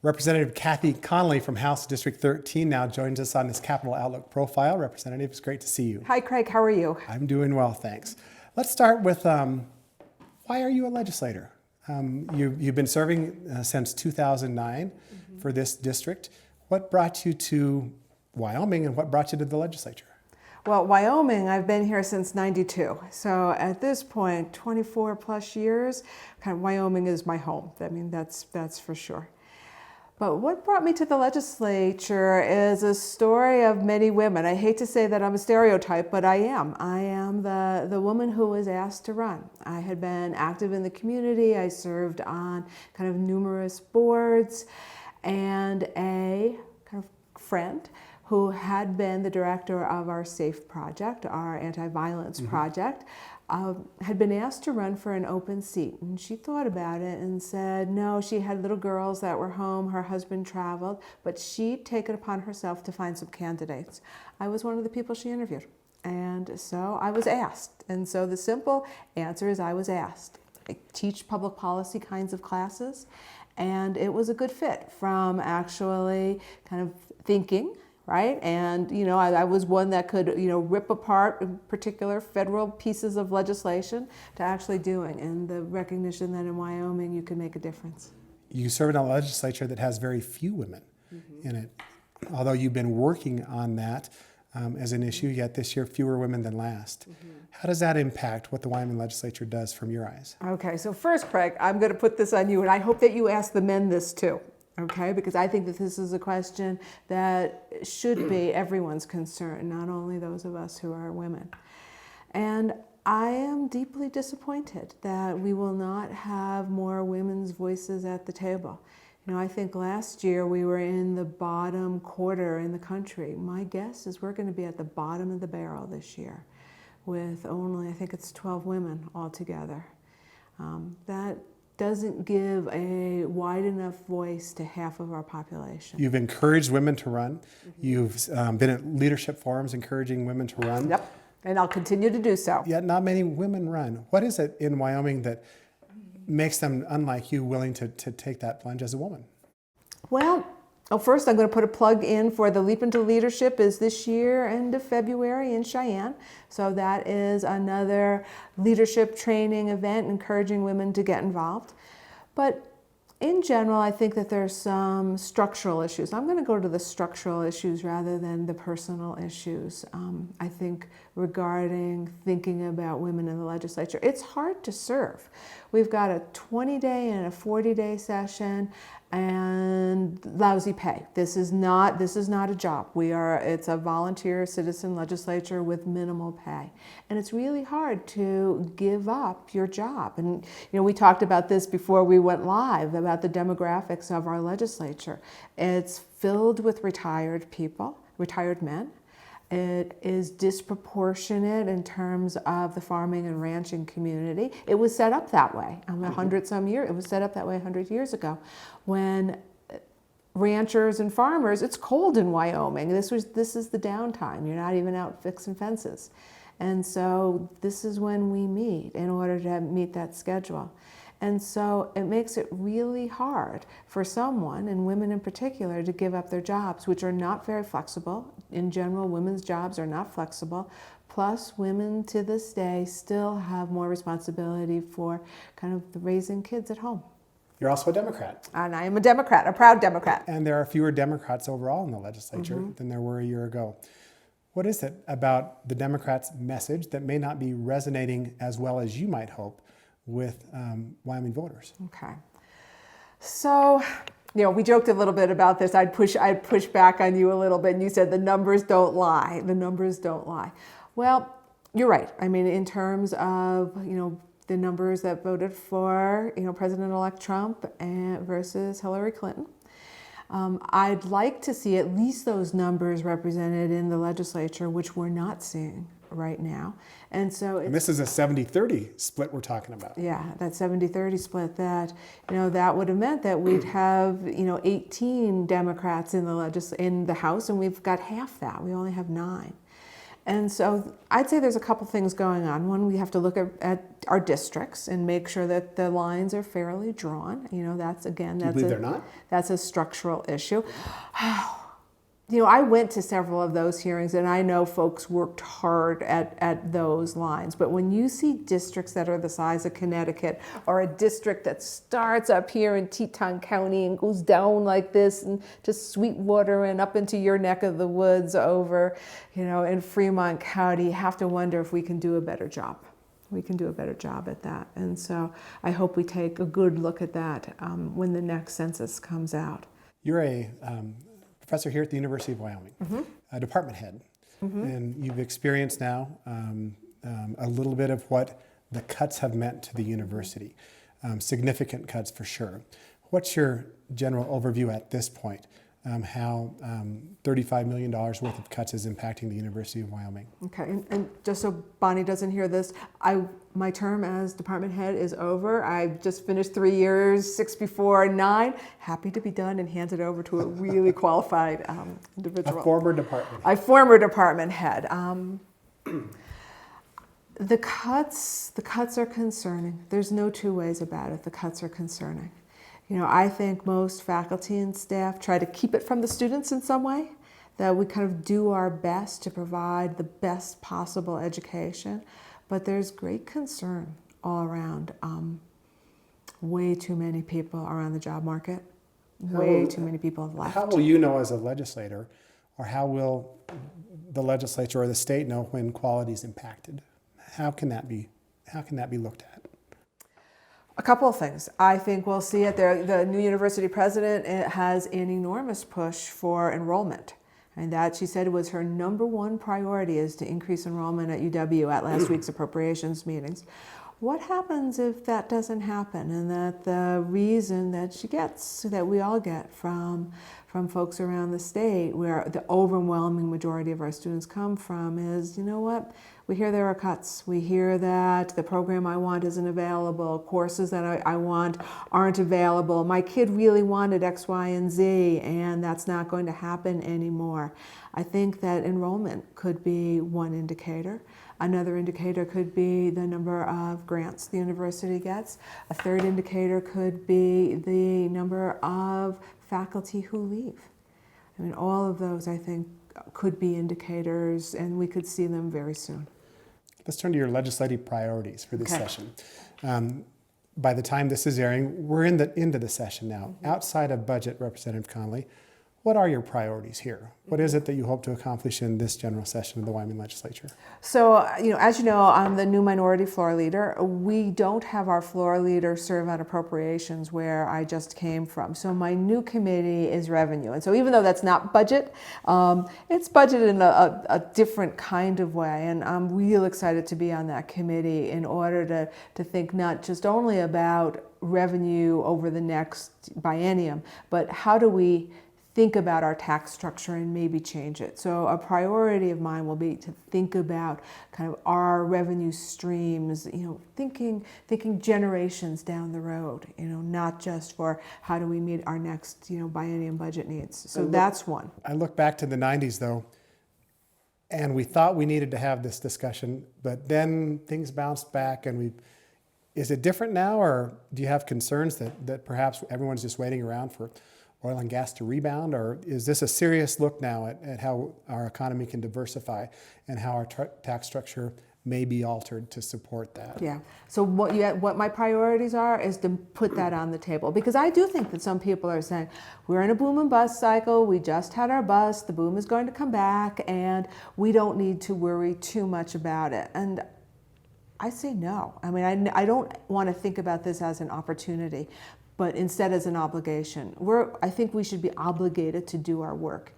Representative Cathy Connolly from House District 13 now joins us on this Capital Outlook profile. Representative, it's great to see you. Hi, Craig. How are you? I'm doing well, thanks. Let's start with why are you a legislator? You've been serving since 2009 for this district. What brought you to Wyoming and what brought you to the legislature? Well, Wyoming, I've been here since '92. So at this point, 24 plus years, kind of Wyoming is my home. I mean, that's for sure. But what brought me to the legislature is a story of many women. I hate to say that I'm a stereotype, but I am. I am the woman who was asked to run. I had been active in the community. I served on kind of numerous boards, and a kind of friend who had been the director of our SAFE project, our anti-violence project, had been asked to run for an open seat. And she thought about it and said, no, she had little girls that were home, her husband traveled, but she'd taken upon herself to find some candidates. I was one of the people she interviewed. And so I was asked. And so the simple answer is I was asked. I teach public policy kinds of classes, and it was a good fit from actually kind of thinking, right? And, you know, I was one that could, you know, rip apart particular federal pieces of legislation to actually doing, and the recognition that in Wyoming you can make a difference. You serve in a legislature that has very few women in it. Although you've been working on that as an issue, yet this year fewer women than last. How does that impact what the Wyoming legislature does from your eyes? Okay, so first, Craig, I'm going to put this on you, and I hope that you ask the men this too. Okay, because I think that this is a question that should be everyone's concern, not only those of us who are women. And I am deeply disappointed that we will not have more women's voices at the table. You know, I think last year we were in the bottom quarter in the country. My guess is we're going to be at the bottom of the barrel this year with only, I think it's 12 women altogether. That doesn't give a wide enough voice to half of our population. You've encouraged women to run. You've been at leadership forums encouraging women to run. Yep, and I'll continue to do so. Yet not many women run. What is it in Wyoming that makes them, unlike you, willing to take that plunge as a woman? Well, first I'm going to put a plug in for the Leap into Leadership is this year, end of February in Cheyenne. So that is another leadership training event encouraging women to get involved. But in general, I think that there's some structural issues. I'm going to go to the structural issues rather than the personal issues. I think regarding thinking about women in the legislature, it's hard to serve. We've got a 20-day and a 40-day session and lousy pay. This is not a job. It's a volunteer citizen legislature with minimal pay. And it's really hard to give up your job. And you know, we talked about this before we went live about the demographics of our legislature. It's filled with retired people, retired men. It is disproportionate in terms of the farming and ranching community. It was set up that way. It was set up that way 100 years ago. When ranchers and farmers, it's cold in Wyoming. This is the downtime. You're not even out fixing fences. And so this is when we meet in order to meet that schedule. And so it makes it really hard for someone, and women in particular, to give up their jobs, which are not very flexible. In general, women's jobs are not flexible. Plus, women to this day still have more responsibility for kind of raising kids at home. You're also a Democrat. And I am a Democrat, a proud Democrat. And there are fewer Democrats overall in the legislature than there were a year ago. What is it about the Democrats' message that may not be resonating as well as you might hope with Wyoming voters? Okay. So, you know, we joked a little bit about this. I'd push back on you a little bit, and you said the numbers don't lie. The numbers don't lie. Well, you're right. I mean, in terms of, you know, the numbers that voted for, you know, President-elect Trump versus Hillary Clinton, I'd like to see at least those numbers represented in the legislature, which we're not seeing right now. And so this is a 70-30 split we're talking about. Yeah, that 70-30 split, that, you know, that would have meant that we'd have, you know, 18 Democrats in the House, and we've got half that. We only have 9. And so I'd say there's a couple things going on. One, we have to look at our districts and make sure that the lines are fairly drawn. That's again, Do you believe they're not? That's a structural issue. I went to several of those hearings, and I know folks worked hard at those lines. But when you see districts that are the size of Connecticut, or a district that starts up here in Teton County and goes down like this and to Sweetwater and up into your neck of the woods over, in Fremont County, you have to wonder if we can do a better job. We can do a better job at that. And so I hope we take a good look at that when the next census comes out. You're a professor here at the University of Wyoming, a department head, and you've experienced now a little bit of what the cuts have meant to the university, significant cuts for sure. What's your general overview at this point, how $35 million worth of cuts is impacting the University of Wyoming? Okay, and just so Bonnie doesn't hear this, my term as department head is over. I just finished 3 years, 6 before 9. Happy to be done and hand it over to a really qualified individual. A former department head. A former department head. The cuts are concerning. There's no two ways about it. The cuts are concerning. I think most faculty and staff try to keep it from the students in some way, that we kind of do our best to provide the best possible education, but there's great concern all around. Way too many people are on the job market. Way too many people have left. How will you know as a legislator, or how will the legislature or the state know when quality is impacted? How can that be looked at? A couple of things. I think we'll see it there. The new university president has an enormous push for enrollment. And that, she said, was her #1 priority, is to increase enrollment at UW at last week's appropriations meetings. What happens if that doesn't happen, and that the reason that she gets, that we all get from folks around the state, where the overwhelming majority of our students come from, is, what? We hear there are cuts. We hear that the program I want isn't available. Courses that I want aren't available. My kid really wanted X, Y, and Z, and that's not going to happen anymore. I think that enrollment could be one indicator. Another indicator could be the number of grants the university gets. A third indicator could be the number of faculty who leave. All of those, I think, could be indicators, and we could see them very soon. Let's turn to your legislative priorities for this session. By the time this is airing, we're into the session now. Outside of budget, Representative Connolly, what are your priorities here? What is it that you hope to accomplish in this general session of the Wyoming Legislature? So, as you know, I'm the new minority floor leader. We don't have our floor leader serve on appropriations, where I just came from. So my new committee is revenue. And so even though that's not budget, it's budget in a different kind of way. And I'm real excited to be on that committee in order to think not just only about revenue over the next biennium, but how do we think about our tax structure and maybe change it. So a priority of mine will be to think about kind of our revenue streams, thinking generations down the road, not just for how do we meet our next, biennium budget needs. So that's one. I look back to the 90s though, and we thought we needed to have this discussion, but then things bounced back, and is it different now, or do you have concerns that perhaps everyone's just waiting around for oil and gas to rebound, or is this a serious look now at how our economy can diversify and how our tax structure may be altered to support that? Yeah. So what my priorities are is to put that on the table, because I do think that some people are saying we're in a boom and bust cycle. We just had our bust. The boom is going to come back, and we don't need to worry too much about it. And I say no. I don't want to think about this as an opportunity, but instead as an obligation. I think we should be obligated to do our work.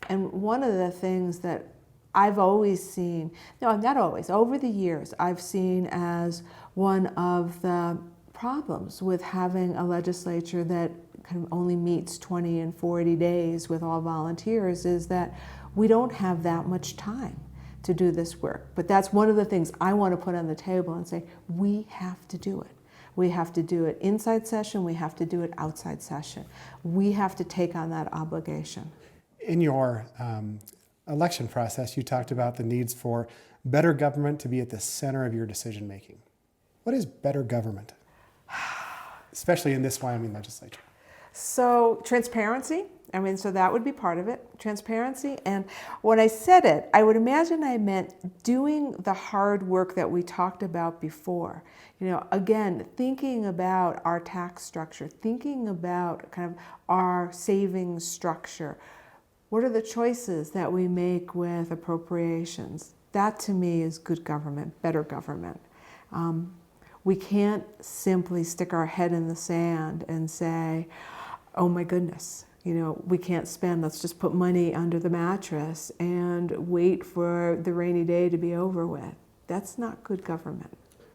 And one of the things that I've always seen, no, not always, over the years, I've seen as one of the problems with having a legislature that kind of only meets 20 and 40 days with all volunteers, is that we don't have that much time to do this work. But that's one of the things I want to put on the table and say, we have to do it. We have to do it inside session. We have to do it outside session. We have to take on that obligation. In your election process, you talked about the needs for better government to be at the center of your decision making. What is better government, especially in this Wyoming legislature? So transparency, so that would be part of it, transparency. And when I said it, I would imagine I meant doing the hard work that we talked about before. Again, thinking about our tax structure, thinking about kind of our savings structure. What are the choices that we make with appropriations? That to me is good government, better government. We can't simply stick our head in the sand and say, oh my goodness, we can't spend, let's just put money under the mattress and wait for the rainy day to be over with. That's not good government.